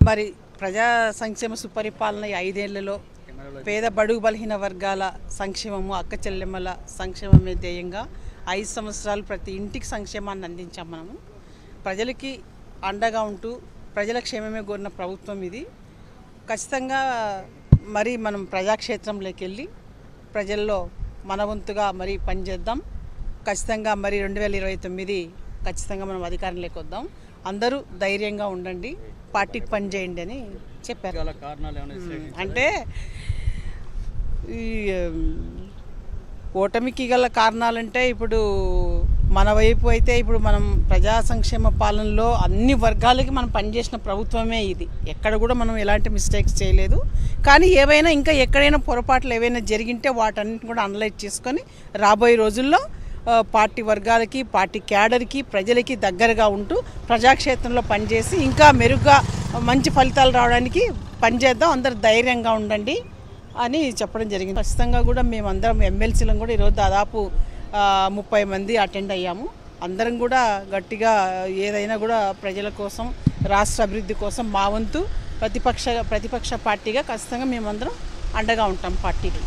మరి ప్రజా సంక్షేమ సుపరిపాలన 5 ఏళ్లలో పేద బడుగు బలహీన వర్గాల సంక్షేమము, అక్క చెల్లెమ్మల సంక్షేమమే ధ్యేయంగా 5 సంవత్సరాలు ప్రతి ఇంటికి సంక్షేమాన్ని అందించాం. మనము ప్రజలకి అండగా ఉంటూ ప్రజల క్షేమమే కోరిన ప్రభుత్వం ఇది. ఖచ్చితంగా మరి మనం ప్రజాక్షేత్రంలోకి వెళ్ళి ప్రజల్లో మనవంతుగా మరి పనిచేద్దాం. ఖచ్చితంగా మరి 2029 ఖచ్చితంగా మనం అధికారంలోకి వద్దాం. అందరూ ధైర్యంగా ఉండండి, పార్టీకి పనిచేయండి అని చెప్పారు. అంటే ఈ ఓటమికి గల కారణాలంటే ఇప్పుడు మన వైపు అయితే ఇప్పుడు మనం ప్రజా సంక్షేమ పాలనలో అన్ని వర్గాలకి మనం పనిచేసిన ప్రభుత్వమే ఇది. ఎక్కడ కూడా మనం ఎలాంటి మిస్టేక్స్ చేయలేదు. కానీ ఏవైనా ఇంకా ఎక్కడైనా పొరపాట్లు ఏవైనా జరిగింటే వాటన్నిటిని కూడా అనలైజ్ చేసుకొని రాబోయే రోజుల్లో పార్టీ వర్గాలకి, పార్టీ క్యాడర్కి, ప్రజలకి దగ్గరగా ఉంటూ ప్రజాక్షేత్రంలో పనిచేసి ఇంకా మెరుగ్గా మంచి ఫలితాలు రావడానికి పనిచేద్దాం. అందరు ధైర్యంగా ఉండండి అని చెప్పడం జరిగింది. ఖచ్చితంగా కూడా మేమందరం ఎమ్మెల్సీలను కూడా ఈరోజు దాదాపు 30 మంది అటెండ్ అయ్యాము. అందరం కూడా గట్టిగా ఏదైనా కూడా ప్రజల కోసం, రాష్ట్ర అభివృద్ధి కోసం మా వంతు ప్రతిపక్ష పార్టీగా ఖచ్చితంగా మేమందరం అండగా ఉంటాం. పార్టీకి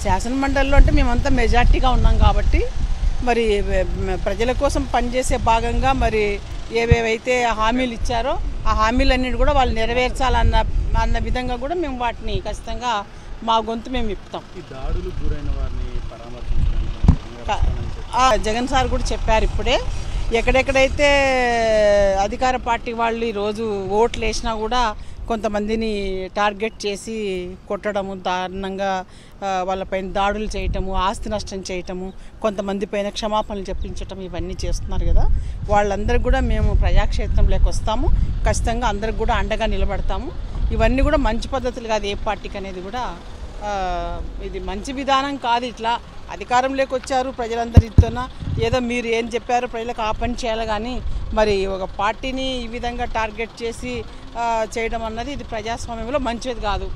శాసనమండలిలో అంటే మేమంతా మెజార్టీగా ఉన్నాం కాబట్టి మరి ప్రజల కోసం పనిచేసే భాగంగా మరి ఏవేవైతే హామీలు ఇచ్చారో ఆ హామీలన్నిటి కూడా వాళ్ళు నెరవేర్చాలన్న విధంగా కూడా మేము వాటిని ఖచ్చితంగా మా గొంతు మేము ఇప్పుతాం. జగన్ సార్ కూడా చెప్పారు ఇప్పుడే, ఎక్కడెక్కడైతే అధికార పార్టీ వాళ్ళు ఈరోజు ఓట్లు వేసినా కూడా కొంతమందిని టార్గెట్ చేసి కొట్టడము, దారుణంగా వాళ్ళపైన దాడులు చేయటము, ఆస్తి నష్టం చేయటము, కొంతమంది పైన క్షమాపణలు చెప్పించటం, ఇవన్నీ చేస్తున్నారు కదా. వాళ్ళందరికీ కూడా మేము ప్రజాక్షేత్రంలోకి వస్తాము. ఖచ్చితంగా అందరికి కూడా అండగా నిలబడతాము. ఇవన్నీ కూడా మంచి పద్ధతులు కాదు ఏ పార్టీకి అనేది కూడా. ఇది మంచి విధానం కాదు. ఇట్లా అధికారంలోకి వచ్చారు ప్రజలందరితోన ఏదో మీరు ఏం చెప్పారో ప్రజలకు ఆ పని చేయాలి. కానీ మరి ఒక పార్టీని ఈ విధంగా టార్గెట్ చేసి చేయడం అన్నది ఇది ప్రజాస్వామ్యంలో మంచిది కాదు.